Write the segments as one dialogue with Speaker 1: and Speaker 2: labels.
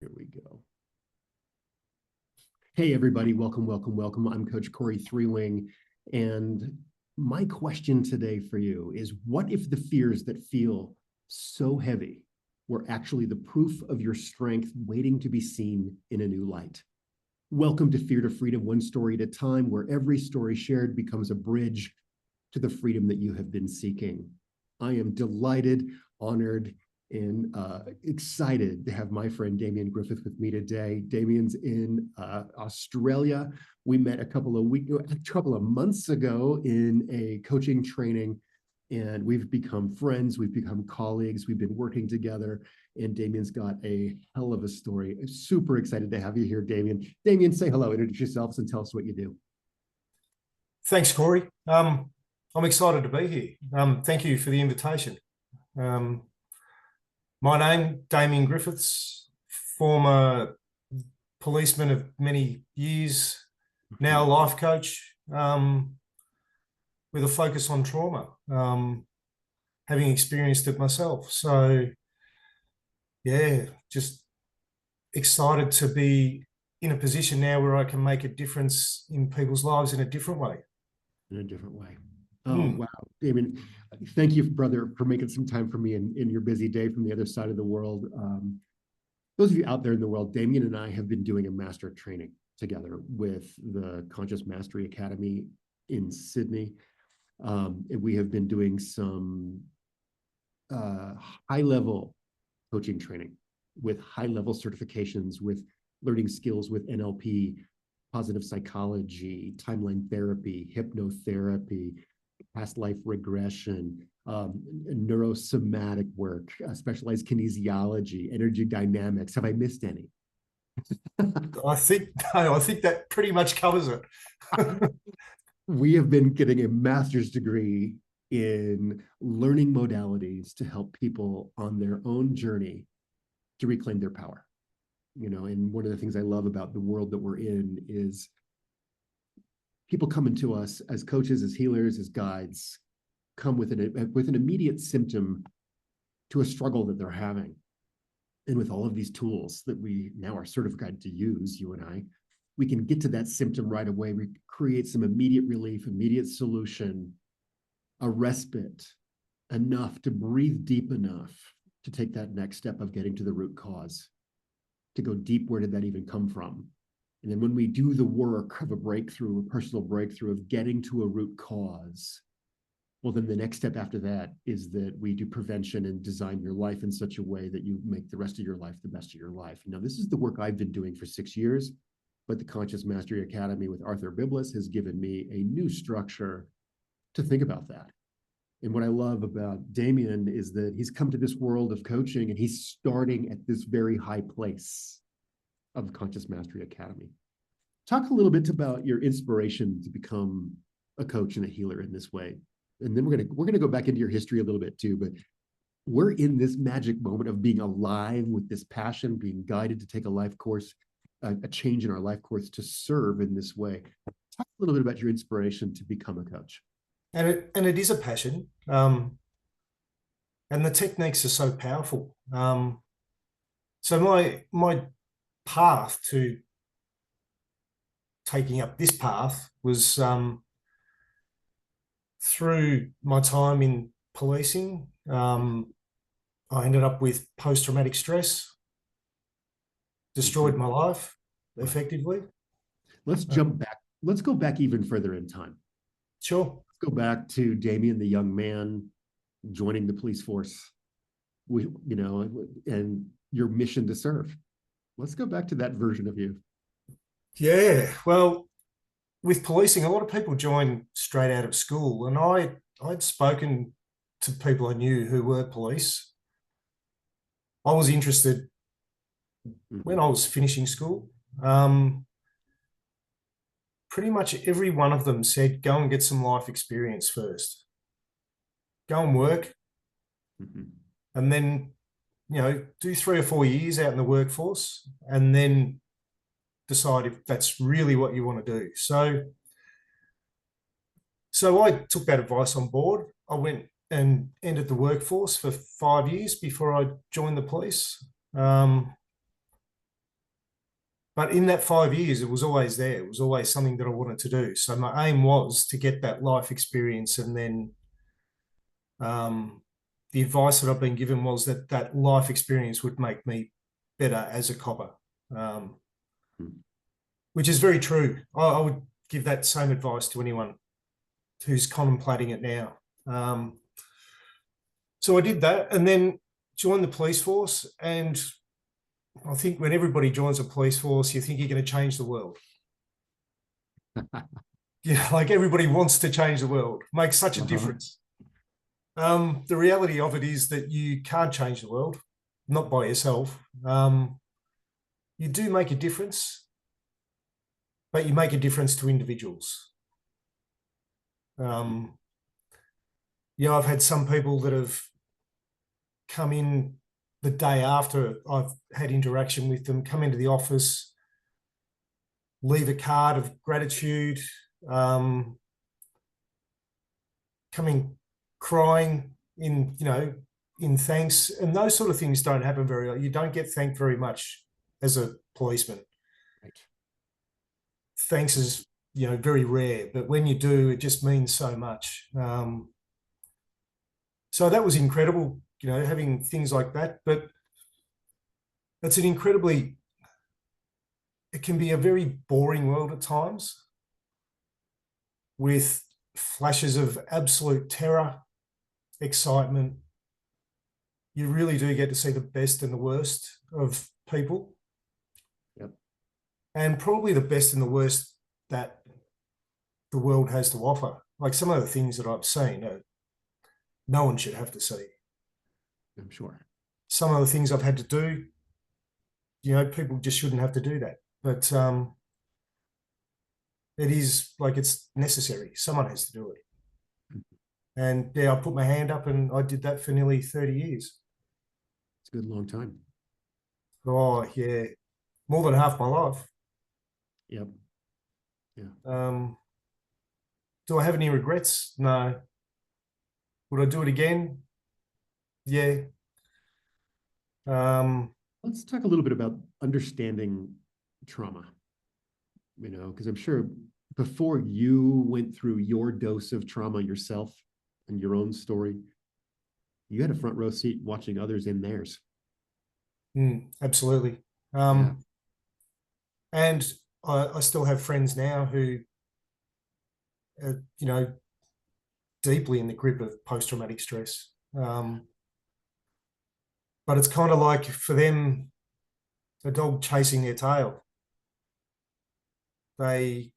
Speaker 1: Here we go. Hey, everybody. Welcome, welcome, welcome. I'm Coach Cory Thorell. And my question today for you is, what if the fears that feel so heavy were actually the proof of your strength waiting to be seen in a new light? Welcome to Fear to Freedom, one story at a time, where every story shared becomes a bridge to the freedom that you have been seeking. I am delighted, honored, and excited to have my friend Damien Griffiths with me today. Damien's in Australia. We met a couple of months ago in a coaching training, and we've become friends. We've become colleagues. We've been working together, and Damien's got a hell of a story. I'm super excited to have you here, Damien. Damien, say hello, introduce yourselves, and tell us what you do.
Speaker 2: Thanks, Cory. I'm excited to be here. Thank you for the invitation. My name, Damien Griffiths, former policeman of many years, now life coach, with a focus on trauma, having experienced it myself. So, yeah, just excited to be in a position now where I can make a difference in people's lives in a different way.
Speaker 1: In a different way. Oh, wow. Damien, thank you, brother, for making some time for me in your busy day from the other side of the world. Those of you out there in the world, Damien and I have been doing a master training together with the Conscious Mastery Academy in Sydney. And we have been doing some high-level coaching training with high-level certifications, with learning skills with NLP, positive psychology, timeline therapy, hypnotherapy, past life regression, neurosomatic work, specialized kinesiology, energy dynamics. Have I missed any?
Speaker 2: I think that pretty much covers it.
Speaker 1: We have been getting a master's degree in learning modalities to help people on their own journey to reclaim their power. And one of the things I love about the world that we're in is people coming to us as coaches, as healers, as guides, come with an immediate symptom to a struggle that they're having. And with all of these tools that we now are certified to use, you and I, we can get to that symptom right away. We create some immediate relief, immediate solution, a respite, enough to breathe deep enough to take that next step of getting to the root cause, to go deep. Where did that even come from? And then when we do the work of a breakthrough, a personal breakthrough of getting to a root cause, well, then the next step after that is that we do prevention and design your life in such a way that you make the rest of your life the best of your life. Now, this is the work I've been doing for 6 years, but the Conscious Mastery Academy with Arthur Biblis has given me a new structure to think about that. And what I love about Damien is that he's come to this world of coaching and he's starting at this very high place of the Conscious Mastery Academy. Talk a little bit about your inspiration to become a coach and a healer in this way. And then we're gonna go back into your history a little bit too, but we're in this magic moment of being alive with this passion, being guided to take a life course, a change in our life course to serve in this way. Talk a little bit about your inspiration to become a coach.
Speaker 2: And it is a passion. And the techniques are so powerful. So my path to taking up this path was through my time in policing. I ended up with post-traumatic stress, destroyed my life effectively.
Speaker 1: Let's jump back. Let's go back even further in time.
Speaker 2: Sure.
Speaker 1: Let's go back to Damien, the young man, joining the police force, and your mission to serve. Let's go back to that version of you.
Speaker 2: Yeah, well, with policing, a lot of people join straight out of school, and I'd spoken to people I knew who were police. I was interested when I was finishing school. Pretty much every one of them said, go and get some life experience first. Go and work, and then, do 3 or 4 years out in the workforce, and then decide if that's really what you want to do. So I took that advice on board. I went and entered the workforce for 5 years before I joined the police. But in that 5 years, it was always there. It was always something that I wanted to do. So my aim was to get that life experience, and then the advice that I've been given was that that life experience would make me better as a copper, which is very true. I would give that same advice to anyone who's contemplating it now. So I did that, and then joined the police force. And I think when everybody joins a police force, you think you're going to change the world. Yeah, like everybody wants to change the world, make such a difference. The reality of it is that you can't change the world, not by yourself. You do make a difference, but you make a difference to individuals. I've had some people that have come in the day after I've had interaction with them, come into the office, leave a card of gratitude, coming crying in thanks, and those sort of things don't happen very often. You don't get thanked very much as a policeman. Right. Thanks is very rare, but when you do, it just means so much. So that was incredible, having things like that. But it's it can be a very boring world at times, with flashes of absolute terror, excitement. You really do get to see the best and the worst of people. Yep. And probably the best and the worst that the world has to offer. Like some of the things that I've seen, no one should have to see.
Speaker 1: I'm sure.
Speaker 2: Some of the things I've had to do, people just shouldn't have to do that. But it is like, it's necessary. Someone has to do it. And yeah, I put my hand up, and I did that for nearly 30 years.
Speaker 1: It's a good long time.
Speaker 2: Oh, yeah. More than half my life.
Speaker 1: Yep. Yeah.
Speaker 2: Do I have any regrets? No. Would I do it again? Yeah.
Speaker 1: Let's talk a little bit about understanding trauma, because I'm sure before you went through your dose of trauma yourself and your own story, you had a front row seat watching others in theirs.
Speaker 2: Absolutely. And I still have friends now who are, deeply in the grip of post-traumatic stress. But it's kind of like, for them, a dog chasing their tail. I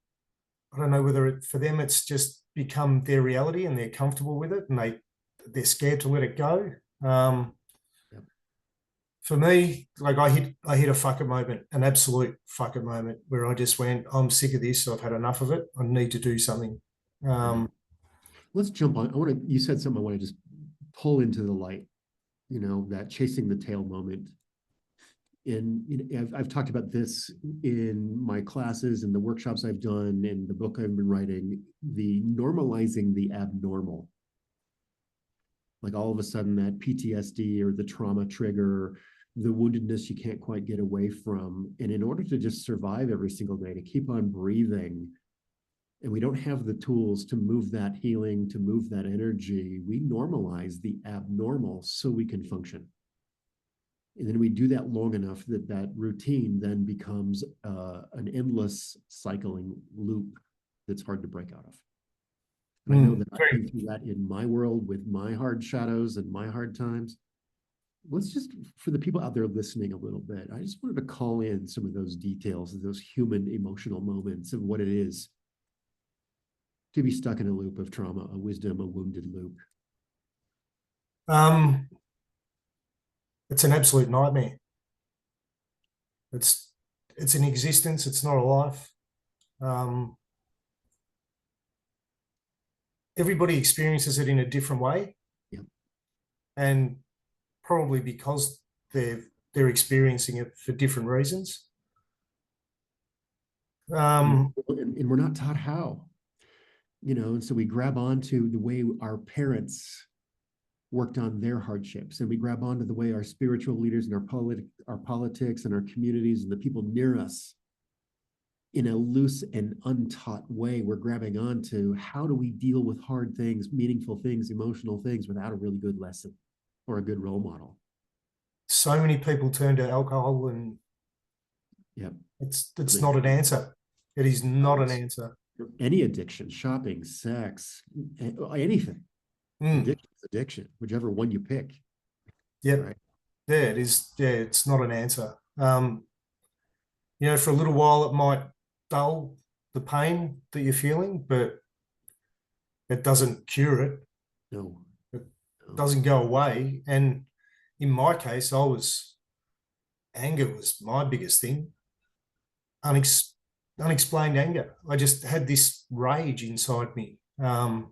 Speaker 2: don't know whether for them it's just become their reality and they're comfortable with it, and they're scared to let it go. For me, like I hit a fuck it moment, an absolute fuck it moment, where I just went, I'm sick of this. I've had enough of it. I need to do something.
Speaker 1: Let's jump on. You said something I want to just pull into the light, that chasing the tail moment. And I've talked about this in my classes and the workshops I've done and the book I've been writing, the normalizing the abnormal. Like all of a sudden that PTSD or the trauma trigger, the woundedness you can't quite get away from. And in order to just survive every single day, to keep on breathing, and we don't have the tools to move that healing, to move that energy, we normalize the abnormal so we can function. And then we do that long enough that that routine then becomes an endless cycling loop that's hard to break out of. And I know that I've been through that in my world with my hard shadows and my hard times. Let's just, for the people out there listening a little bit, I just wanted to call in some of those details, those human emotional moments of what it is to be stuck in a loop of trauma, a wisdom, a wounded loop.
Speaker 2: It's an absolute nightmare. It's an existence. It's not a life. Everybody experiences it in a different way.
Speaker 1: Yeah.
Speaker 2: And probably because they're experiencing it for different reasons.
Speaker 1: And we're not taught how, and so we grab onto the way our parents worked on their hardships, and we grab onto the way our spiritual leaders and our politics and our communities and the people near us in a loose and untaught way, we're grabbing onto how do we deal with hard things, meaningful things, emotional things without a really good lesson or a good role model.
Speaker 2: So many people turn to alcohol, and
Speaker 1: Yep.
Speaker 2: it's not an answer. It is not an answer.
Speaker 1: Any addiction, shopping, sex, anything. Addiction is addiction, whichever one you pick.
Speaker 2: Yeah.
Speaker 1: Right.
Speaker 2: Yeah, it is. Yeah, it's not an answer. For a little while it might dull the pain that you're feeling, but it doesn't cure it.
Speaker 1: No.
Speaker 2: It doesn't go away. And in my case, anger was my biggest thing. Unexplained anger. I just had this rage inside me. And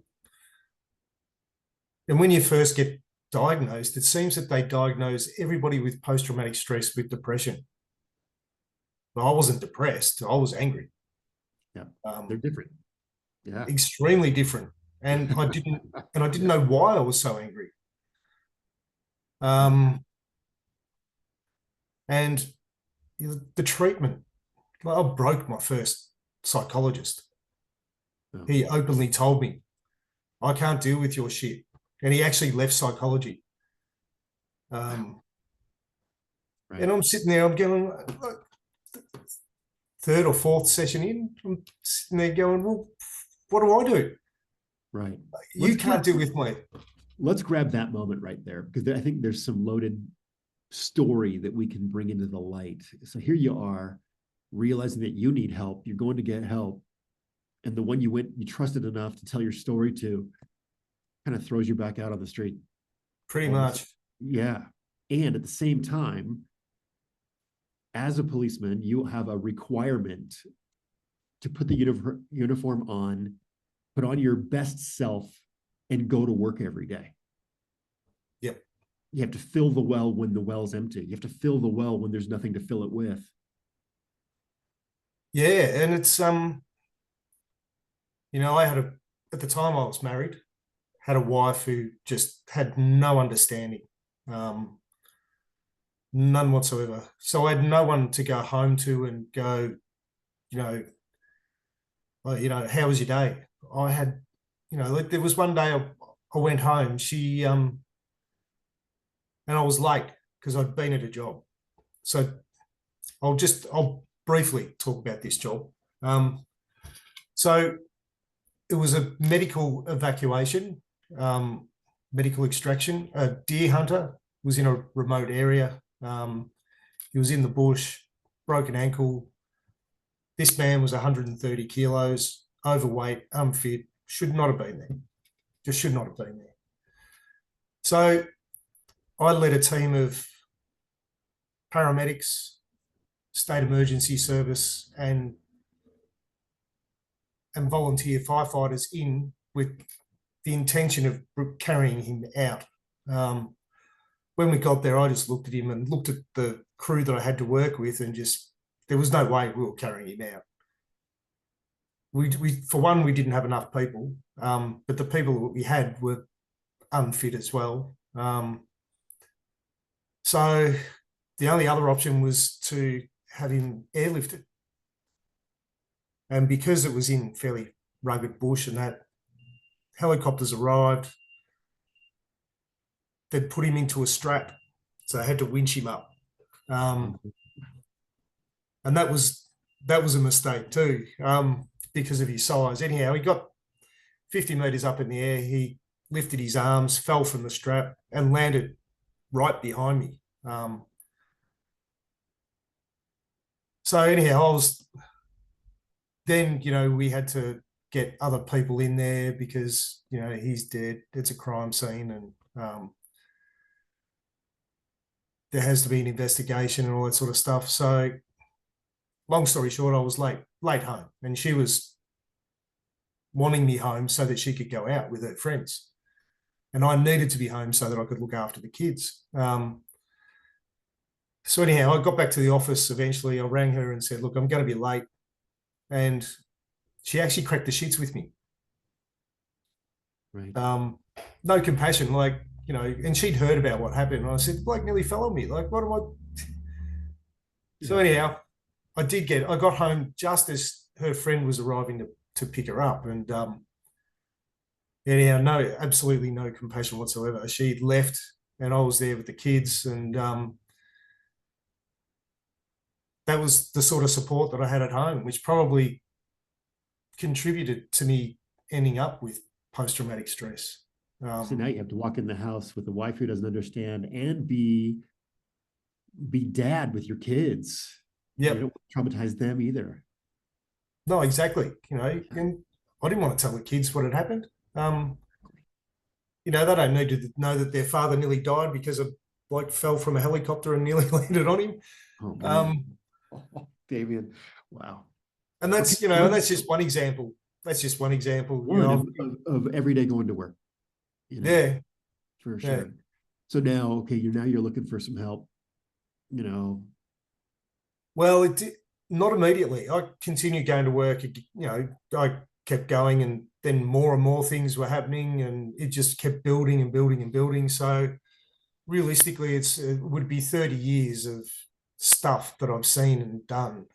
Speaker 2: when you first get diagnosed, it seems that they diagnose everybody with post-traumatic stress with depression. But I wasn't depressed. I was angry.
Speaker 1: Yeah, they're different. Yeah,
Speaker 2: extremely different. And I didn't know why I was so angry. And the treatment, I broke my first psychologist. Oh. He openly told me, I can't deal with your shit. And he actually left psychology. Right. And I'm sitting there, I'm going, third or fourth session in, I'm sitting there going, well, what do I do?
Speaker 1: Right.
Speaker 2: You can't deal with me.
Speaker 1: Let's grab that moment right there, because I think there's some loaded story that we can bring into the light. So here you are, realizing that you need help, you're going to get help, and the one you trusted enough to tell your story to kind of throws you back out on the street.
Speaker 2: Pretty much.
Speaker 1: Yeah. And at the same time, as a policeman, you have a requirement to put the uniform on, put on your best self, and go to work every day.
Speaker 2: Yep.
Speaker 1: You have to fill the well when the well's empty. You have to fill the well when there's nothing to fill it with.
Speaker 2: Yeah, and it's I had at the time I was married, had a wife who just had no understanding, none whatsoever. So I had no one to go home to and go, how was your day? I had, there was one day I went home, and I was late because I'd been at a job. So I'll briefly talk about this job. So it was a medical evacuation, medical extraction. A deer hunter was in a remote area. He was in the bush, broken ankle. This man was 130 kilos, overweight, unfit, should not have been there. Just should not have been there. So I led a team of paramedics, state emergency service, and volunteer firefighters in with the intention of carrying him out. When we got there, I just looked at him and looked at the crew that I had to work with, and just, there was no way we were carrying him out. We for one, we didn't have enough people, but the people that we had were unfit as well. So the only other option was to have him airlifted. And because it was in fairly rugged bush and that, helicopters arrived, they'd put him into a strap. So they had to winch him up. And that was a mistake too, because of his size. Anyhow, he got 50 meters up in the air. He lifted his arms, fell from the strap, and landed right behind me. So anyhow, then, we had to get other people in there because, he's dead. It's a crime scene, and there has to be an investigation and all that sort of stuff. So long story short, I was late home, and she was wanting me home so that she could go out with her friends. And I needed to be home so that I could look after the kids. So anyhow, I got back to the office eventually. I rang her and said, look, I'm going to be late. And she actually cracked the shits with me.
Speaker 1: Right.
Speaker 2: No compassion, and she'd heard about what happened. And I said, Blake nearly fell on me. Like, what am I? So anyhow, I got home just as her friend was arriving to pick her up. And anyhow, absolutely no compassion whatsoever. She'd left and I was there with the kids. And that was the sort of support that I had at home, which probably contributed to me ending up with post-traumatic stress.
Speaker 1: So now you have to walk in the house with a wife who doesn't understand and be dad with your kids.
Speaker 2: Yeah.
Speaker 1: You don't traumatize them either.
Speaker 2: No, exactly. And I didn't want to tell the kids what had happened. They don't need to know that their father nearly died because a bloke fell from a helicopter and nearly landed on him.
Speaker 1: Oh, man. Damien, wow.
Speaker 2: And that's,
Speaker 1: Okay.
Speaker 2: and that's just one example. That's just one example.
Speaker 1: Of every day going to work.
Speaker 2: Yeah.
Speaker 1: For sure. Yeah. So now, okay, you're looking for some help,
Speaker 2: Well, not immediately. I continued going to work. I kept going, and then more and more things were happening, and it just kept building and building and building. So realistically, it would be 30 years of stuff that I've seen and done.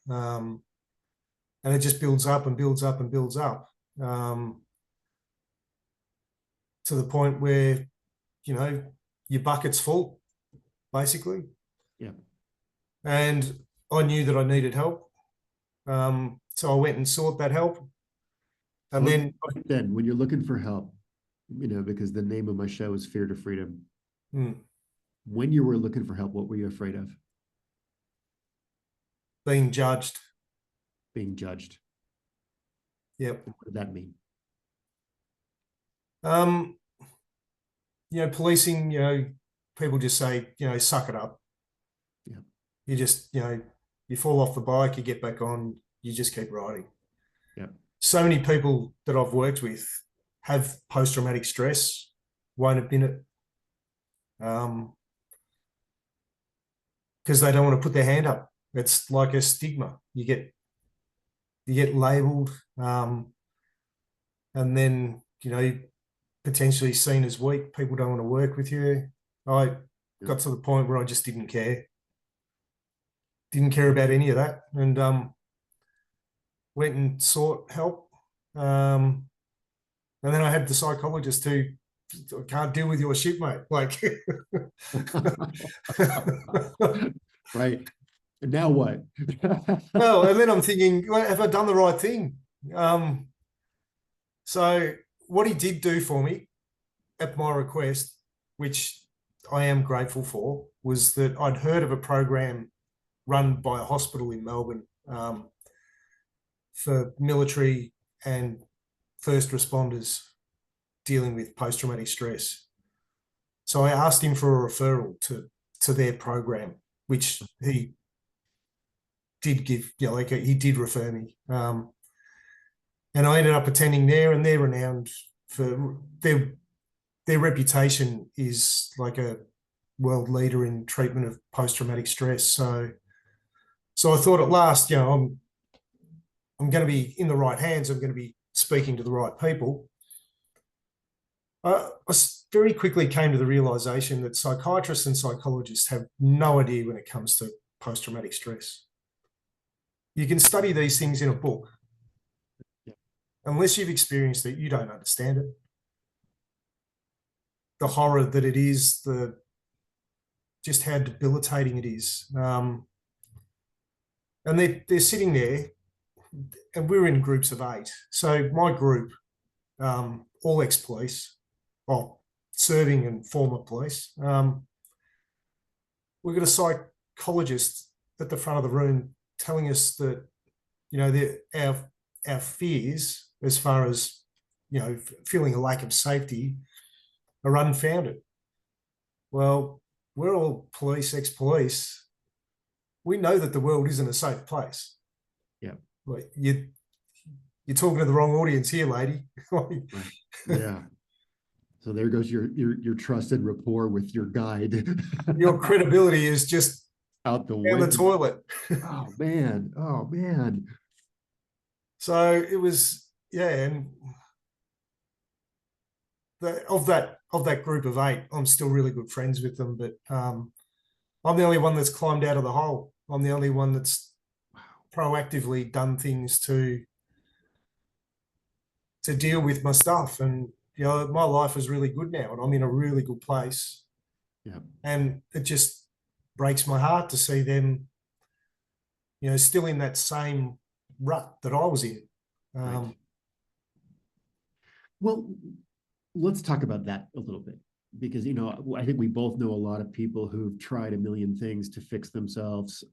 Speaker 2: And it just builds up and builds up and builds up to the point where, your bucket's full, basically.
Speaker 1: Yeah.
Speaker 2: And I knew that I needed help. So I went and sought that help. And
Speaker 1: then when you're looking for help, because the name of my show is Fear to Freedom. When you were looking for help, what were you afraid of?
Speaker 2: Being judged.
Speaker 1: Being judged.
Speaker 2: Yep.
Speaker 1: What did that mean?
Speaker 2: Policing, people just say, suck it up.
Speaker 1: Yeah.
Speaker 2: You just, you fall off the bike, you get back on, you just keep riding.
Speaker 1: Yeah.
Speaker 2: So many people that I've worked with have post-traumatic stress, won't admit it. Because they don't want to put their hand up. It's like a stigma. You get labeled, and then, potentially seen as weak. People don't want to work with you. I got to the point where I just didn't care. Didn't care about any of that. And went and sought help. And then I had the psychologist who, I can't deal with your shit, mate. Like,
Speaker 1: right. And now what?
Speaker 2: Well, and then I'm thinking, well, have I done the right thing? So what he did do for me at my request, which I am grateful for, was that I'd heard of a program run by a hospital in Melbourne for military and first responders dealing with post-traumatic stress. So I asked him for a referral to their program, which he did give, he did refer me. And I ended up attending there, and they're renowned for their reputation is like a world leader in treatment of post-traumatic stress. So I thought at last, I'm going to be in the right hands. I'm going to be speaking to the right people. I very quickly came to the realization that psychiatrists and psychologists have no idea when it comes to post-traumatic stress. You can study these things in a book.
Speaker 1: Yeah.
Speaker 2: Unless you've experienced it, you don't understand it. The horror that it is, just how debilitating it is. And they're sitting there, and we're in groups of 8. So my group, all ex-police, serving and former police. We've got a psychologist at the front of the room telling us that, our fears, as far as, feeling a lack of safety, are unfounded. Well, we're all police, ex-police. We know that the world isn't a safe place.
Speaker 1: Yeah.
Speaker 2: Like you're talking to the wrong audience here, lady.
Speaker 1: Right. Yeah. So there goes your trusted rapport with your guide.
Speaker 2: Your credibility is just
Speaker 1: out the
Speaker 2: down the toilet.
Speaker 1: Oh man.
Speaker 2: So it was, and of that group of 8, I'm still really good friends with them, but I'm the only one that's climbed out of the hole. I'm the only one that's proactively done things to deal with my stuff. And, you know, my life is really good now and I'm in a really good place.
Speaker 1: Yeah.
Speaker 2: And it just breaks my heart to see them, you know, still in that same rut that I was in.
Speaker 1: Right. Well, let's talk about that a little bit because, you know, I think we both know a lot of people who've tried a million things to fix themselves,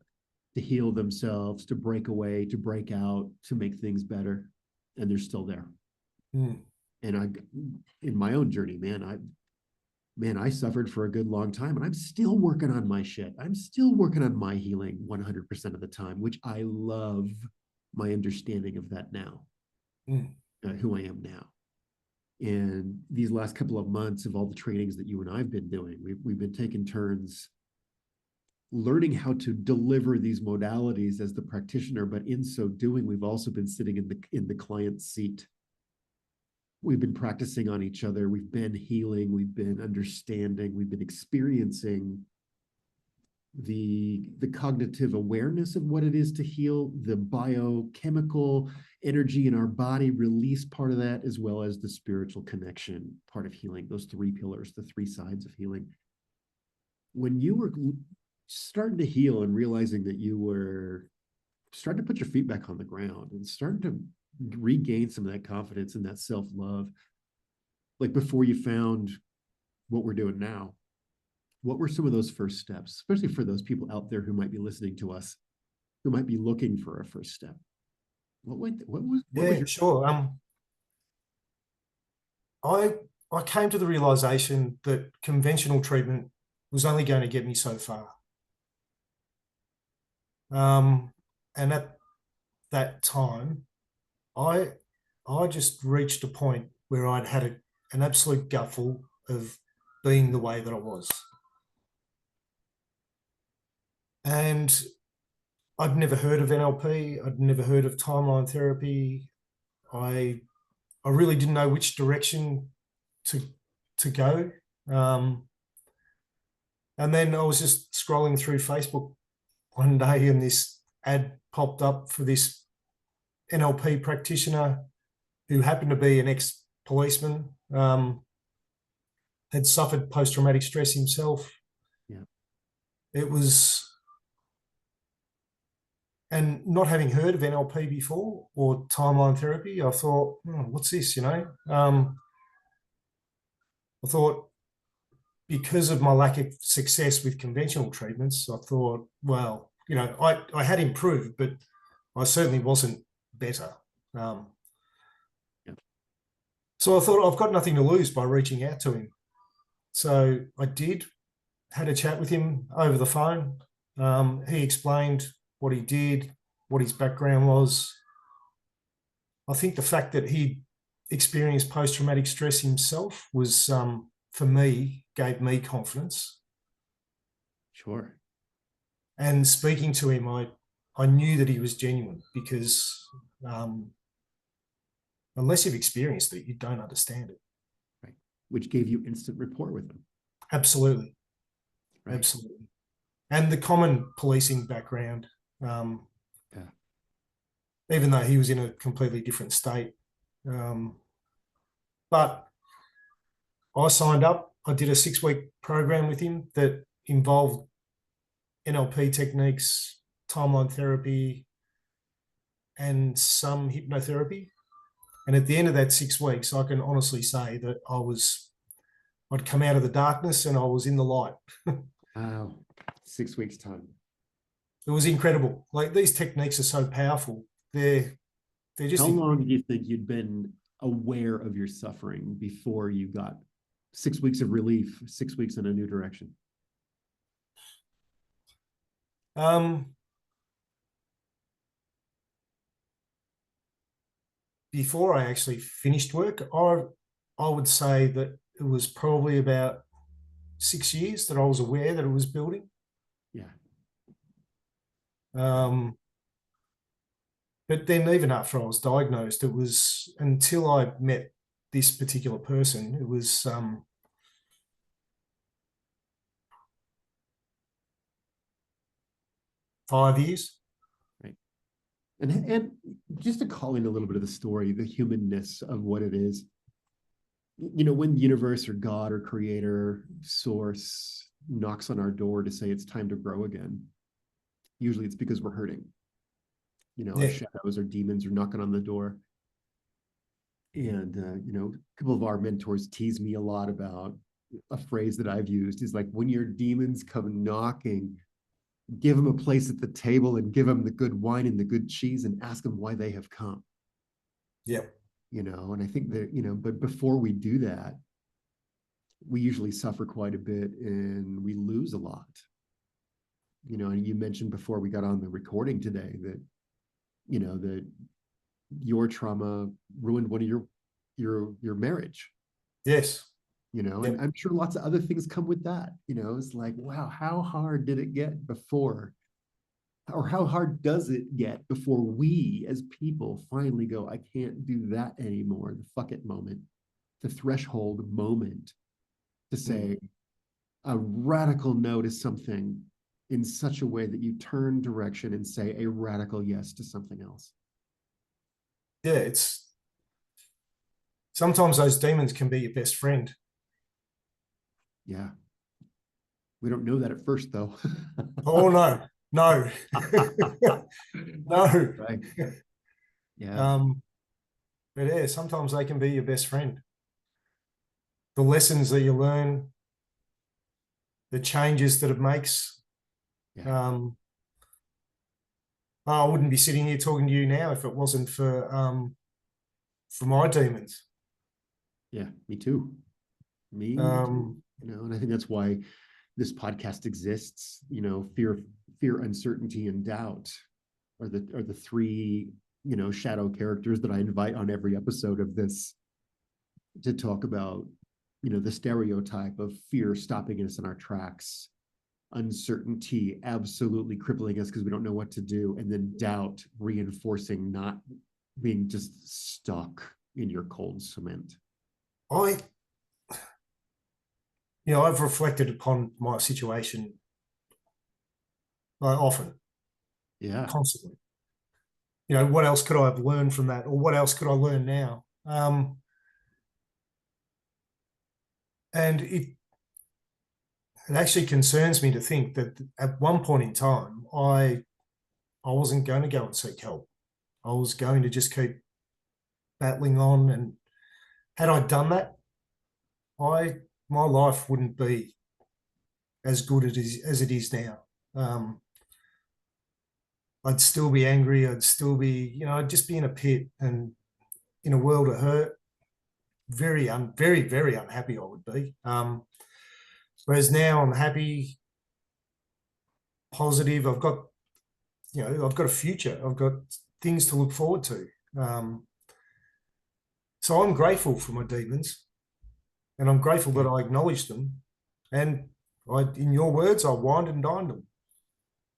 Speaker 1: to heal themselves, to break away, to break out, to make things better, and they're still there.
Speaker 2: Mm.
Speaker 1: And in my own journey, I suffered for a good long time, and I'm still working on my shit. I'm still working on my healing 100% of the time, which I love my understanding of that now,
Speaker 2: Mm.
Speaker 1: who I am now. And these last couple of months of all the trainings that you and I've been doing, we've been taking turns learning how to deliver these modalities as the practitioner, but in so doing, we've also been sitting in the client's seat. We've been practicing on each other. We've been healing. We've been understanding. We've been experiencing the cognitive awareness of what it is to heal, the biochemical energy in our body release part of that, as well as the spiritual connection part of healing, those three pillars, the three sides of healing. When you were starting to heal and realizing that you were starting to put your feet back on the ground and starting to regain some of that confidence and that self-love, like before you found what we're doing now, what were some of those first steps, especially for those people out there who might be listening to us, who might be looking for a first step? What was your
Speaker 2: Sure. I came to the realization that conventional treatment was only going to get me so far. And at that time, I just reached a point where I'd had an absolute gutful of being the way that I was. And I'd never heard of NLP. I'd never heard of timeline therapy. I really didn't know which direction to go. And then I was just scrolling through Facebook one day and this ad popped up for this NLP practitioner who happened to be an ex-policeman, had suffered post-traumatic stress himself.
Speaker 1: Yeah.
Speaker 2: It was, and not having heard of NLP before or timeline therapy, I thought, what's this, you know? I thought, because of my lack of success with conventional treatments, I thought, well, you know, I had improved, but I certainly wasn't better. Yeah. So I thought, I've got nothing to lose by reaching out to him. So I had a chat with him over the phone. He explained what he did, what his background was. I think the fact that he experienced post-traumatic stress himself was, for me, gave me confidence.
Speaker 1: Sure.
Speaker 2: And speaking to him, I knew that he was genuine because unless you've experienced it, you don't understand it.
Speaker 1: Right. Which gave you instant rapport with him.
Speaker 2: Absolutely.
Speaker 1: Right.
Speaker 2: Absolutely. And the common policing background, even though he was in a completely different state. But I signed up. I did a 6-week program with him that involved NLP techniques, timeline therapy, and some hypnotherapy. And at the end of that 6 weeks, I can honestly say that I'd come out of the darkness and I was in the light.
Speaker 1: Wow. 6 weeks time.
Speaker 2: It was incredible. Like, these techniques are so powerful. They're just.
Speaker 1: How long do you think you'd been aware of your suffering before you got 6 weeks of relief, 6 weeks in a new direction?
Speaker 2: Before I actually finished work, I would say that it was probably about 6 years that I was aware that it was building.
Speaker 1: Yeah.
Speaker 2: But then even after I was diagnosed, it was until I met this particular person, it was 5 years.
Speaker 1: Right. And just to call in a little bit of the story, the humanness of what it is. When the universe or God or creator, source knocks on our door to say it's time to grow again, usually it's because we're hurting. Our
Speaker 2: Yeah,
Speaker 1: shadows or demons are knocking on the door. And, a couple of our mentors tease me a lot about a phrase that I've used is like, when your demons come knocking, give them a place at the table and give them the good wine and the good cheese and ask them why they have come.
Speaker 2: yeah,
Speaker 1: And I think that, but before we do that, we usually suffer quite a bit and we lose a lot. And you mentioned before we got on the recording today that, that your trauma ruined one of your marriage,
Speaker 2: yes,
Speaker 1: and
Speaker 2: yep,
Speaker 1: I'm sure lots of other things come with that. It's like, wow, how hard did it get before, or how hard does it get before we as people finally go, I can't do that anymore, the fuck it moment, the threshold moment to
Speaker 2: mm,
Speaker 1: say a radical no to something in such a way that you turn direction and say a radical yes to something else.
Speaker 2: yeah. It's sometimes those demons can be your best friend.
Speaker 1: Yeah. We don't know that at first, though.
Speaker 2: Oh no, no, no.
Speaker 1: Right. Yeah.
Speaker 2: Um, but yeah, sometimes they can be your best friend. The lessons that you learn, the changes that it makes.
Speaker 1: Yeah.
Speaker 2: Um, I wouldn't be sitting here talking to you now if it wasn't for my demons.
Speaker 1: Yeah. Me too. Me too.
Speaker 2: Um,
Speaker 1: And I think that's why this podcast exists. Fear, uncertainty, and doubt are the three, shadow characters that I invite on every episode of this to talk about, the stereotype of fear stopping us in our tracks, uncertainty absolutely crippling us because we don't know what to do, and then doubt reinforcing not being just stuck in your cold cement.
Speaker 2: I, I've reflected upon my situation often,
Speaker 1: Yeah.
Speaker 2: constantly. What else could I have learned from that, or what else could I learn now? And it actually concerns me to think that at one point in time, I wasn't going to go and seek help. I was going to just keep battling on, and had I done that, I my life wouldn't be as good as it is now. Um, I'd still be angry. I'd still be, I'd just be in a pit and in a world of hurt. Very, very unhappy I would be. Whereas now I'm happy, positive. I've got a future. I've got things to look forward to. So I'm grateful for my demons, and I'm grateful
Speaker 1: Yeah.
Speaker 2: that I acknowledge them. And in your words, I wined and dined them.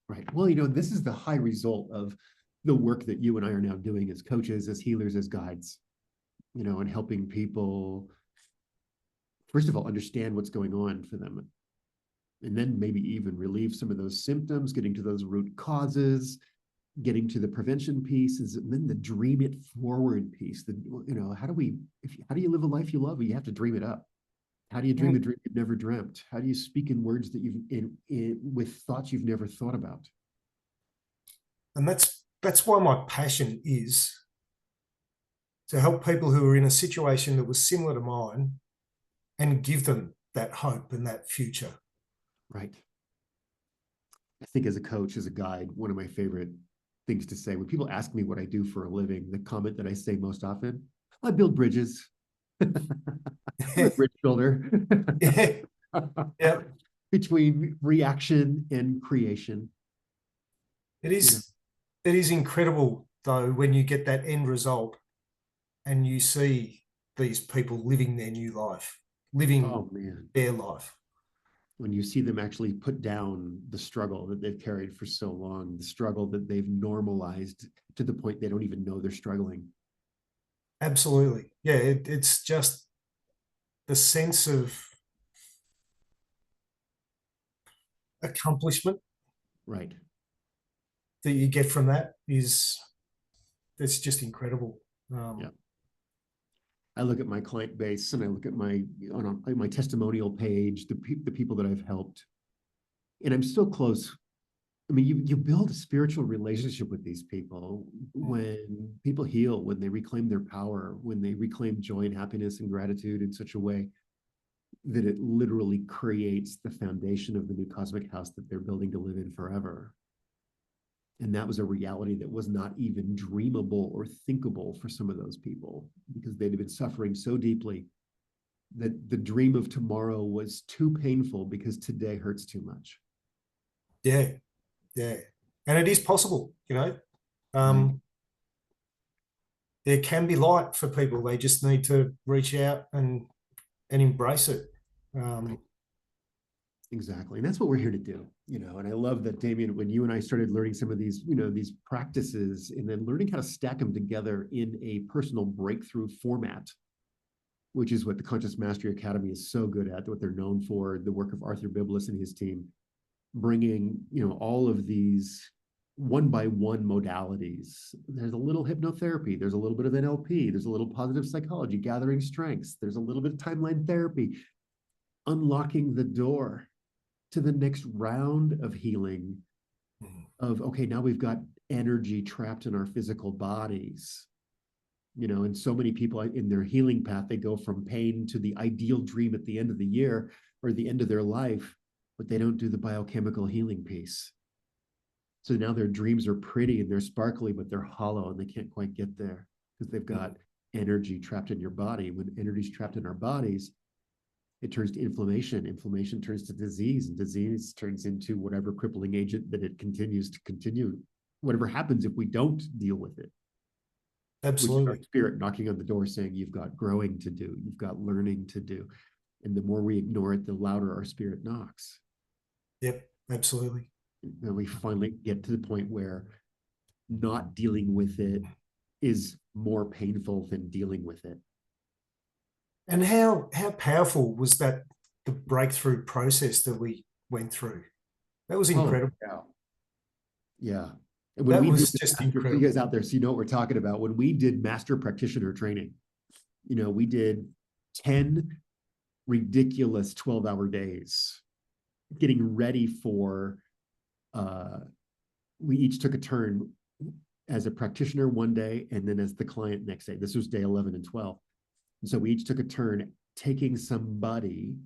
Speaker 1: Right. Well, this is the high result of the work that you and I are now doing as coaches, as healers, as guides, and helping people, first of all, understand what's going on for them. And then maybe even relieve some of those symptoms, getting to those root causes, getting to the prevention pieces, and then the dream it forward piece. How do you live a life you love? You have to dream it up. How do you dream a dream you've never dreamt? How do you speak in words that with thoughts you've never thought about?
Speaker 2: And that's why my passion is to help people who are in a situation that was similar to mine and give them that hope and that future.
Speaker 1: Right. I think as a coach, as a guide, one of my favorite things to say when people ask me what I do for a living, the comment that I say most often, I build bridges. I'm a bridge builder.
Speaker 2: Yeah, yeah.
Speaker 1: Between reaction and creation.
Speaker 2: It
Speaker 1: You know,
Speaker 2: is it is incredible though when you get that end result and you see these people living their new life, living
Speaker 1: oh man,
Speaker 2: their life.
Speaker 1: when you see them actually put down the struggle that they've carried for so long, the struggle that they've normalized to the point they don't even know they're struggling.
Speaker 2: Absolutely. Yeah, it's just the sense of accomplishment
Speaker 1: Right.
Speaker 2: that you get from that is That's just incredible.
Speaker 1: Yeah. I look at my client base and I look at my on my testimonial page, the people that I've helped, and I'm still close. I mean, you build a spiritual relationship with these people when people heal, when they reclaim their power, when they reclaim joy and happiness and gratitude in such a way that it literally creates the foundation of the new cosmic house that they're building to live in forever. And that was a reality that was not even dreamable or thinkable for some of those people because they'd been suffering so deeply that the dream of tomorrow was too painful because today hurts too much.
Speaker 2: Yeah, yeah. And it is possible, you know.
Speaker 1: Right.
Speaker 2: There can be light for people. They just need to reach out and embrace it.
Speaker 1: Exactly. And that's what we're here to do, you know. And I love that, Damien, when you and I started learning some of these, you know, these practices and then learning how to stack them together in a personal breakthrough format, which is what the Conscious Mastery Academy is so good at, what they're known for, the work of Arthur Biblis and his team, bringing, you know, all of these one by one modalities. There's a little hypnotherapy, there's a little bit of NLP, there's a little positive psychology, gathering strengths, there's a little bit of timeline therapy, unlocking the door to the next round of healing of, okay, now we've got energy trapped in our physical bodies, you know. And so many people in their healing path, they go from pain to the ideal dream at the end of the year or the end of their life, but they don't do the biochemical healing piece. So now their dreams are pretty and they're sparkly, but they're hollow and they can't quite get there because they've got energy trapped in your body. When energy's trapped in our bodies, it turns to inflammation. Inflammation turns to disease, and disease turns into whatever crippling agent that it continues to continue. Whatever happens if we don't deal with it.
Speaker 2: Absolutely.
Speaker 1: Which is our spirit knocking on the door saying, you've got growing to do, you've got learning to do. And the more we ignore it, the louder our spirit knocks.
Speaker 2: Yep, absolutely.
Speaker 1: And we finally get to the point where not dealing with it is more painful than dealing with it.
Speaker 2: And how powerful was that, the breakthrough process that we went through? That was incredible.
Speaker 1: Oh, yeah. Yeah. And when
Speaker 2: That
Speaker 1: we
Speaker 2: was
Speaker 1: did
Speaker 2: just
Speaker 1: master, for you
Speaker 2: incredible.
Speaker 1: guys out there, so you know what we're talking about. When we did master practitioner training, you know, we did 10 ridiculous 12-hour days getting ready for, we each took a turn as a practitioner one day and then as the client next day. This was day 11 and 12. And so we each took a turn taking somebody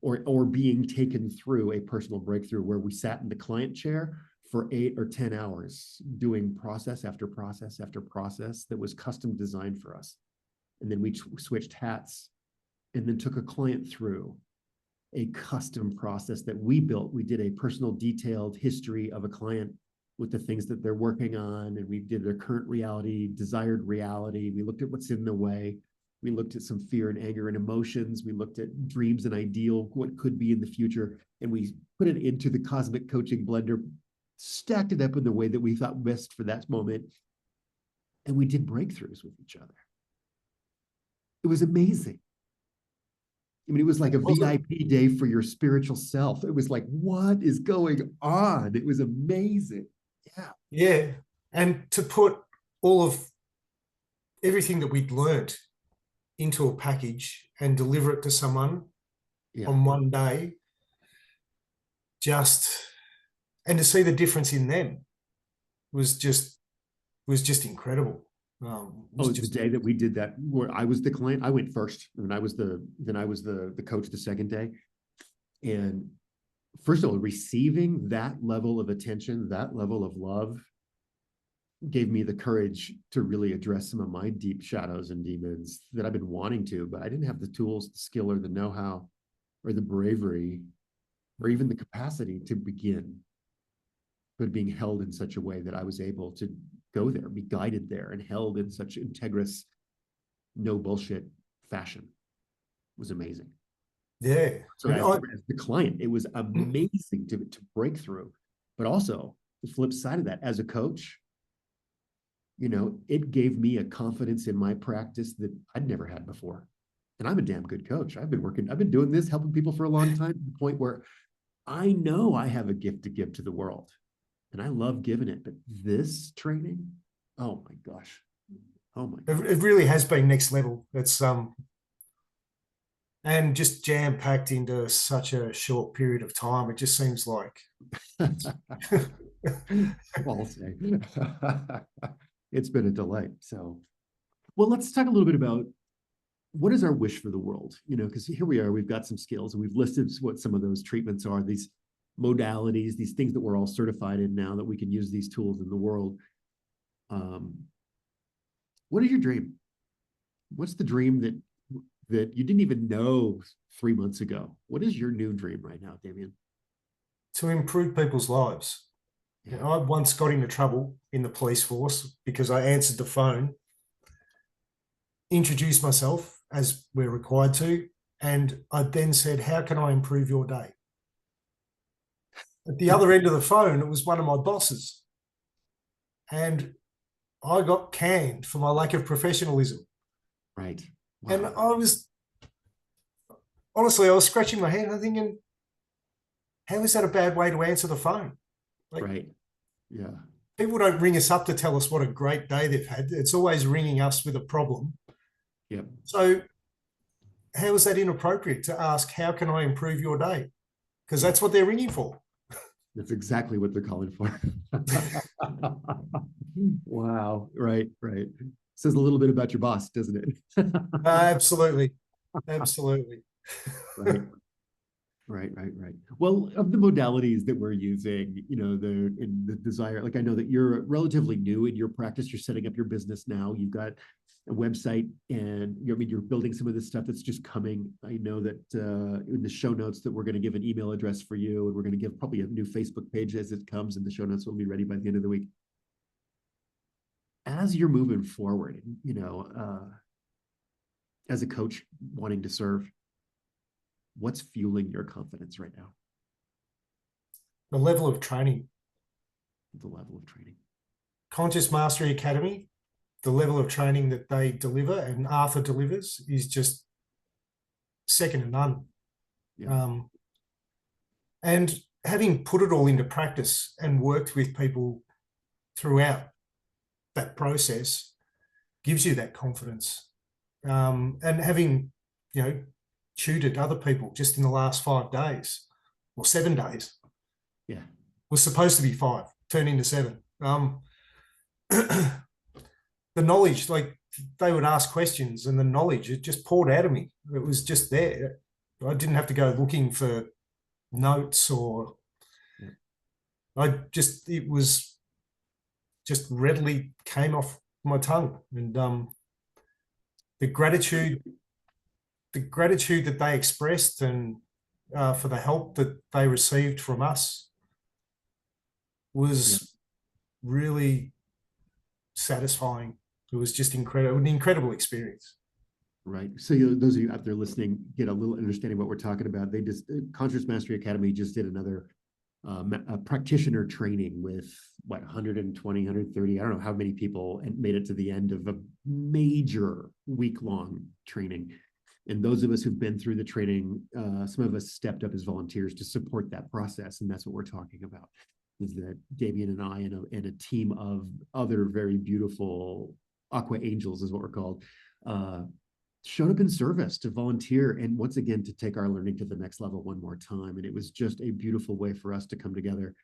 Speaker 1: or being taken through a personal breakthrough where we sat in the client chair for 8 or 10 hours doing process after process after process that was custom designed for us. And then we switched hats and then took a client through a custom process that we built. We did a personal detailed history of a client with the things that they're working on, and we did their current reality, desired reality. We looked at what's in the way. We looked at some fear and anger and emotions. We looked at dreams and ideal, what could be in the future, and we put it into the cosmic coaching blender, stacked it up in the way that we thought best for that moment, and we did breakthroughs with each other. It was amazing. I mean, it was like a VIP day for your spiritual self. It was like, what is going on? It was amazing. Yeah.
Speaker 2: Yeah. And to put all of everything that we'd learned into a package and deliver it to someone on one day, and to see the difference in them was just incredible.
Speaker 1: The day that we did that, where I was the client, I went first, and I was the coach the second day. And first of all, receiving that level of attention, that level of love, gave me the courage to really address some of my deep shadows and demons that I've been wanting to, but I didn't have the tools, the skill, or the know-how, or the bravery, or even the capacity to begin. But being held in such a way that I was able to go there, be guided there, and held in such integrous, no bullshit fashion was amazing.
Speaker 2: Yeah.
Speaker 1: So as the client, it was amazing to break through. But also the flip side of that, as a coach, you know, it gave me a confidence in my practice that I'd never had before. And I'm a damn good coach. I've been doing this, helping people for a long time, to the point where I know I have a gift to give to the world. And I love giving it. But this training, Oh my gosh. Oh my
Speaker 2: It really has been next level. It's and just jam packed into such a short period of time. It just seems like
Speaker 1: gosh. I'll say. It's been a delight. So, well, let's talk a little bit about what is our wish for the world, because here we are, we've got some skills and we've listed what some of those treatments are, these modalities, these things that we're all certified in now that we can use these tools in the world. What is your dream? What's the dream that you didn't even know 3 months ago? What is your new dream right now, Damien?
Speaker 2: to improve people's lives.
Speaker 1: Yeah.
Speaker 2: I once got into trouble in the police force because I answered the phone, introduced myself as we're required to, and I then said, "How can I improve your day?" At the other end of the phone, it was one of my bosses. And I got canned for my lack of professionalism.
Speaker 1: Right.
Speaker 2: And
Speaker 1: Wow.
Speaker 2: I was scratching my head and thinking, how is that a bad way to answer the phone? Like,
Speaker 1: Right. Yeah.
Speaker 2: people don't ring us up to tell us what a great day they've had. It's always ringing us with a problem.
Speaker 1: Yep.
Speaker 2: So, how is that inappropriate to ask, how can I improve your day? Because
Speaker 1: Yeah.
Speaker 2: that's what they're ringing for.
Speaker 1: That's exactly what they're calling for. Wow. Right. Right. Says a little bit about your boss, doesn't it?
Speaker 2: Absolutely. Absolutely.
Speaker 1: Right. Right, right, right. Well, of the modalities that we're using, in the desire, like I know that you're relatively new in your practice. You're setting up your business now. You've got a website, and you're building some of this stuff that's just coming. I know that in the show notes that we're going to give an email address for you, and we're going to give probably a new Facebook page as it comes. And the show notes will be ready by the end of the week. As you're moving forward, as a coach wanting to serve, what's fueling your confidence right now?
Speaker 2: The level of training.
Speaker 1: The level of training.
Speaker 2: Conscious Mastery Academy, the level of training that they deliver and Arthur delivers is just second to none.
Speaker 1: Yeah.
Speaker 2: And having put it all into practice and worked with people throughout that process gives you that confidence. And having, tutored other people just in the last 5 days or 7 days,
Speaker 1: Yeah.
Speaker 2: was supposed to be 5, turned into 7. The knowledge, like they would ask questions and the knowledge, it just poured out of me. It was just there. I didn't have to go looking for notes or it was just readily came off my tongue. And the gratitude that they expressed and for the help that they received from us was really satisfying. It was just incredible, an incredible experience.
Speaker 1: Right. So those of you out there listening get a little understanding what we're talking about. They just Conscious Mastery Academy just did another practitioner training with 120, 130. I don't know how many people and made it to the end of a major week-long training. And those of us who've been through the training, some of us stepped up as volunteers to support that process. And that's what we're talking about, is that Damien and I and a team of other very beautiful Aqua Angels is what we're called, showed up in service to volunteer and once again to take our learning to the next level one more time. And it was just a beautiful way for us to come together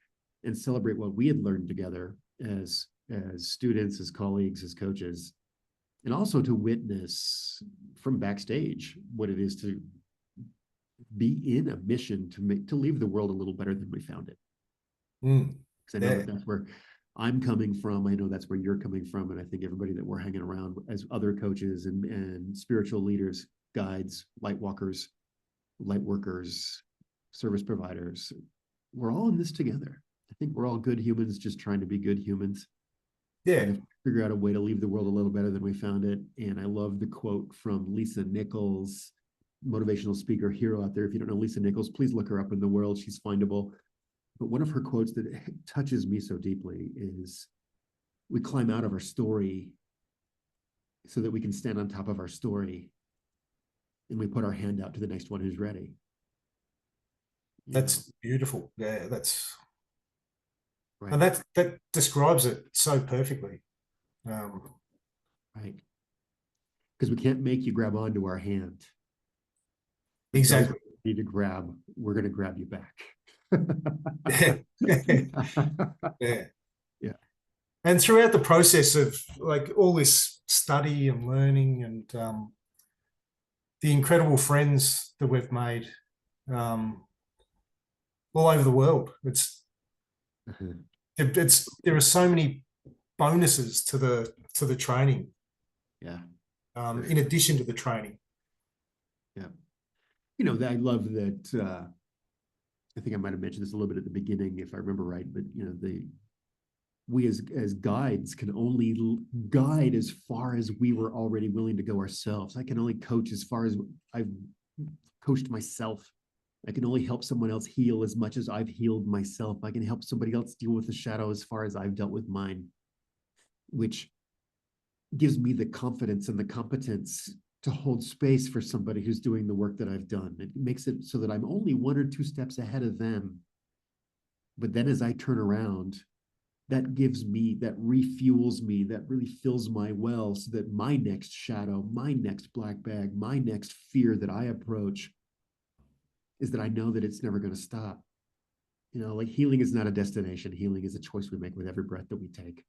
Speaker 1: and celebrate what we had learned together as students, as colleagues, as coaches, and also to witness from backstage what it is to be in a mission to leave the world a little better than we found it. Because I know that that's where I'm coming from. I know that's where you're coming from. And I think everybody that we're hanging around as other coaches and spiritual leaders, guides, light walkers, light workers, service providers, we're all in this together. I think we're all good humans just trying to be good humans.
Speaker 2: Yeah.
Speaker 1: And figure out a way to leave the world a little better than we found it. And I love the quote from Lisa Nichols, motivational speaker hero out there. If you don't know Lisa Nichols, please look her up in the world. She's findable. But one of her quotes that touches me so deeply is, we climb out of our story so that we can stand on top of our story, and we put our hand out to the next one who's ready.
Speaker 2: That's beautiful. Yeah, that's
Speaker 1: right.
Speaker 2: And that describes it so perfectly.
Speaker 1: Right. Because we can't make you grab onto our hand. But those
Speaker 2: Exactly.
Speaker 1: need to grab, we're going to grab you back.
Speaker 2: Yeah.
Speaker 1: Yeah.
Speaker 2: And throughout the process of like all this study and learning and the incredible friends that we've made um, all over the world, there are so many bonuses to the training.
Speaker 1: Yeah.
Speaker 2: In addition to the training.
Speaker 1: Yeah. I love that. I think I might have mentioned this a little bit at the beginning, if I remember right, but we as guides can only guide as far as we were already willing to go ourselves. I can only coach as far as I've coached myself. I can only help someone else heal as much as I've healed myself. I can help somebody else deal with the shadow as far as I've dealt with mine, which gives me the confidence and the competence to hold space for somebody who's doing the work that I've done. It makes it so that I'm only 1 or 2 steps ahead of them. But then as I turn around, that gives me, that refuels me, that really fills my well so that my next shadow, my next black bag, my next fear that I approach is that I know that it's never going to stop. Like healing is not a destination. Healing is a choice we make with every breath that we take.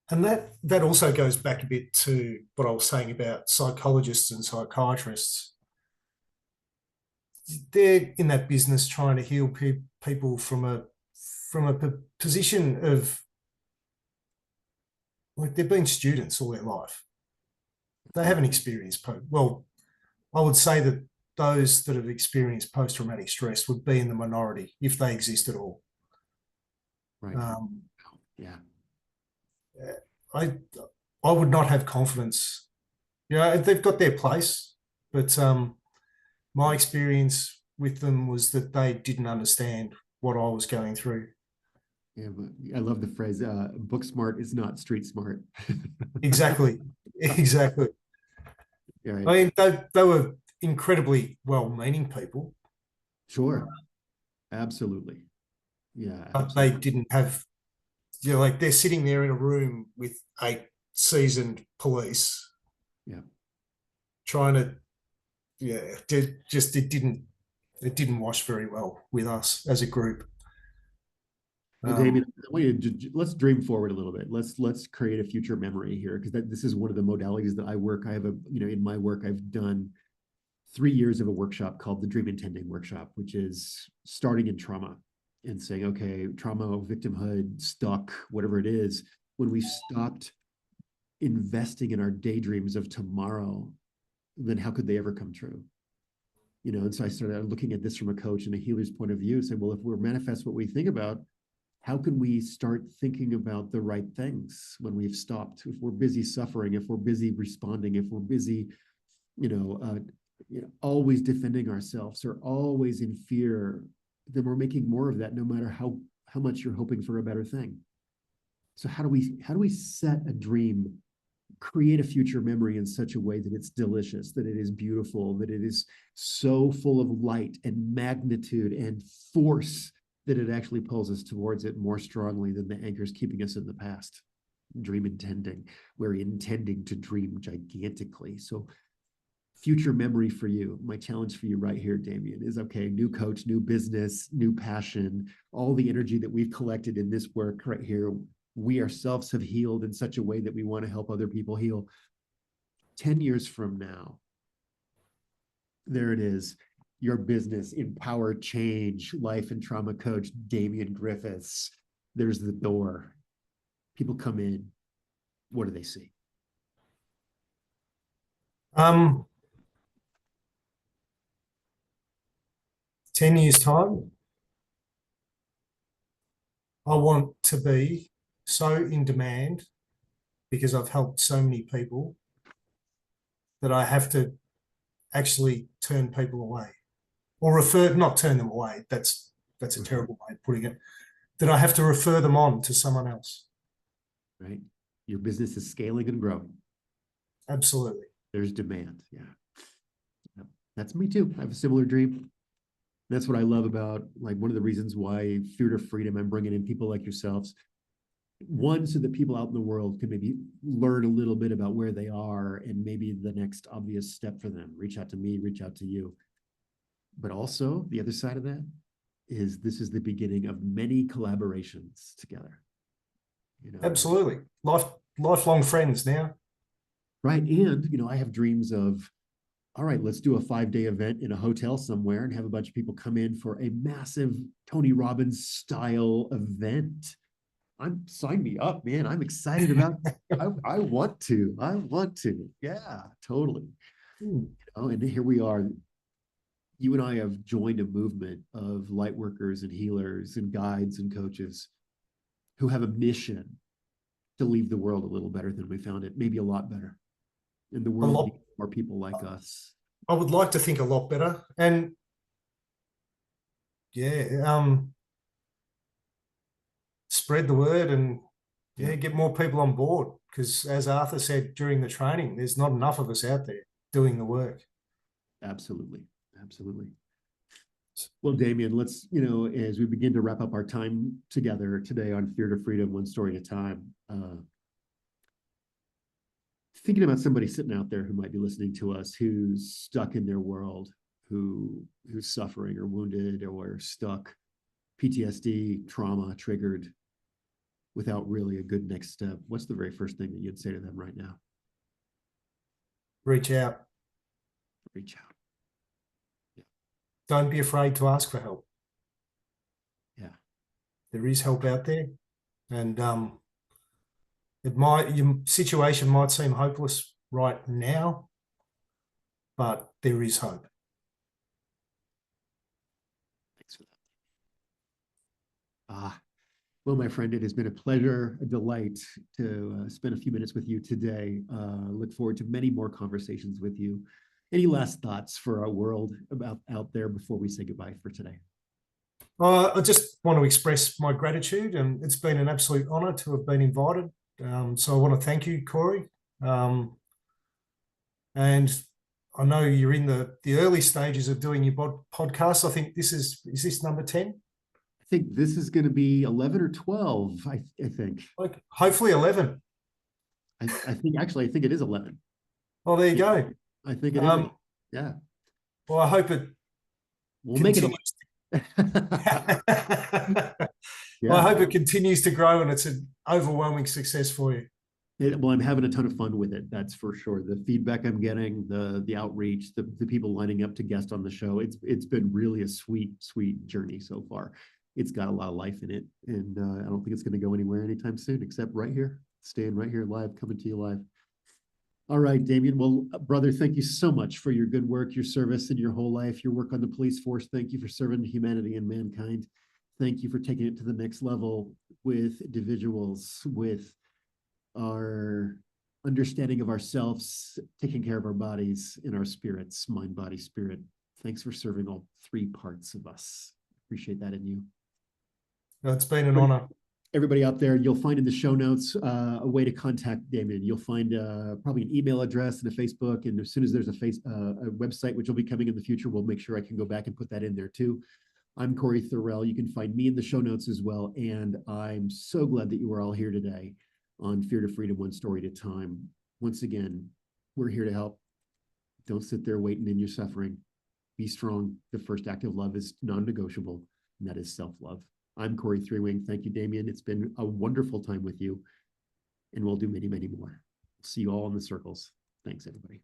Speaker 2: And that also goes back a bit to what I was saying about psychologists and psychiatrists. They're in that business trying to heal people from a position of like they've been students all their life. They haven't experienced well, I would say that those that have experienced post-traumatic stress would be in the minority if they exist at all.
Speaker 1: Right. Yeah.
Speaker 2: I would not have confidence. They've got their place, but my experience with them was that they didn't understand what I was going through.
Speaker 1: Yeah, but I love the phrase, book smart is not street smart.
Speaker 2: Exactly. Exactly.
Speaker 1: Yeah, right.
Speaker 2: I mean, they were incredibly well-meaning people.
Speaker 1: Sure. Absolutely. Yeah,
Speaker 2: But
Speaker 1: absolutely.
Speaker 2: they didn't have, like they're sitting there in a room with 8 seasoned police.
Speaker 1: Yeah.
Speaker 2: Trying to, it didn't wash very well with us as a group.
Speaker 1: Well, Damien, let's dream forward a little bit. Let's create a future memory here, because this is one of the modalities that I work. I have in my work, I've done 3 years of a workshop called the Dream Intending Workshop, which is starting in trauma and saying, okay, trauma, victimhood, stuck, whatever it is, when we stopped investing in our daydreams of tomorrow, then how could they ever come true? And so I started looking at this from a coach and a healer's point of view, saying, well, if we're manifest what we think about, how can we start thinking about the right things when we've stopped? If we're busy suffering, if we're busy responding, if we're busy, always defending ourselves or always in fear, then we're making more of that, no matter how much you're hoping for a better thing. So how do we set a dream, create a future memory in such a way that it's delicious, that it is beautiful, that it is so full of light and magnitude and force that it actually pulls us towards it more strongly than the anchors keeping us in the past? Dream intending. We're intending to dream gigantically. So future memory for you, my challenge for you right here, Damien, is okay, new coach, new business, new passion, all the energy that we've collected in this work right here, we ourselves have healed in such a way that we want to help other people heal. 10 years from now, there it is, your business, Empower Change, life and trauma coach, Damien Griffiths. There's the door. People come in. What do they see?
Speaker 2: 10 years time, I want to be so in demand because I've helped so many people that I have to actually turn people away or not turn them away. That's a terrible way of putting it. That I have to refer them on to someone else.
Speaker 1: Right. Your business is scaling and growing.
Speaker 2: Absolutely.
Speaker 1: There's demand. Yeah. That's me too. I have a similar dream. That's what I love about, like, one of the reasons why Fear to Freedom, I'm bringing in people like yourselves, One, so that people out in the world can maybe learn a little bit about where they are and maybe the next obvious step for them. Reach out to me, reach out to you. But also the other side of that is this is the beginning of many collaborations together. You know,
Speaker 2: Absolutely. Lifelong friends now.
Speaker 1: right. And, you know, I have dreams of, all right, let's do a 5-day event in a hotel somewhere and have a bunch of people come in for a massive Tony Robbins style event. Sign me up, man. I'm excited about I want to. I want to. Yeah, totally. Oh, and here we are. You and I have joined a movement of light workers and healers and guides and coaches who have a mission to leave the world a little better than we found it, maybe a lot better. And the world needs more people like us.
Speaker 2: I would like to think a lot better. And yeah, spread the word and get more people on board. Because as Arthur said during the training, there's not enough of us out there doing the work.
Speaker 1: Absolutely. Absolutely. Well, Damien, let's, you know, as we begin to wrap up our time together today on Fear to Freedom, one story at a time, thinking about somebody sitting out there who might be listening to us, who's stuck in their world, who's suffering or wounded or stuck, PTSD, trauma triggered, without really a good next step, what's the very first thing that you'd say to them right now?
Speaker 2: Reach out.
Speaker 1: Reach out.
Speaker 2: Yeah. Don't be afraid to ask for help.
Speaker 1: Yeah.
Speaker 2: There is help out there. And your situation might seem hopeless right now, but there is hope.
Speaker 1: Thanks for that. Well, my friend, it has been a pleasure, a delight to spend a few minutes with you today. Look forward to many more conversations with you. Any last thoughts for our world about out there before we say goodbye for today?
Speaker 2: I just want to express my gratitude, and it's been an absolute honor to have been invited. So I want to thank you, Cory. And I know you're in the early stages of doing your podcast. I think is this number 10?
Speaker 1: I think this is going to be 11 or 12, I think.
Speaker 2: Like, hopefully 11.
Speaker 1: I think it is 11.
Speaker 2: Well, there you go.
Speaker 1: I think it is. Yeah.
Speaker 2: Well, I hope it
Speaker 1: we'll make it.
Speaker 2: Yeah. Well, I hope it continues to grow and it's an overwhelming success for you.
Speaker 1: Well, I'm having a ton of fun with it. That's for sure. The feedback I'm getting, the outreach, the people lining up to guest on the show. It's been really a sweet journey so far. It's got a lot of life in it, and I don't think it's going to go anywhere anytime soon, except right here, staying right here live, coming to you live. All right, Damien. Well, brother, thank you so much for your good work, your service in your whole life, your work on the police force. Thank you for serving humanity and mankind. Thank you for taking it to the next level with individuals, with our understanding of ourselves, taking care of our bodies and our spirits, mind, body, spirit. Thanks for serving all 3 parts of us. Appreciate that in you.
Speaker 2: It's been an honor.
Speaker 1: Everybody out there, you'll find in the show notes a way to contact Damien. You'll find probably an email address and a Facebook. And as soon as there's a website, which will be coming in the future, we'll make sure I can go back and put that in there too. I'm Cory Thorell. You can find me in the show notes as well. And I'm so glad that you were all here today on Fear to Freedom, one story at a time. Once again, we're here to help. Don't sit there waiting in your suffering. Be strong. The first act of love is non-negotiable, and that is self-love. I'm Cory Thorell. Thank you, Damien. It's been a wonderful time with you, and we'll do many, many more. See you all in the circles. Thanks, everybody.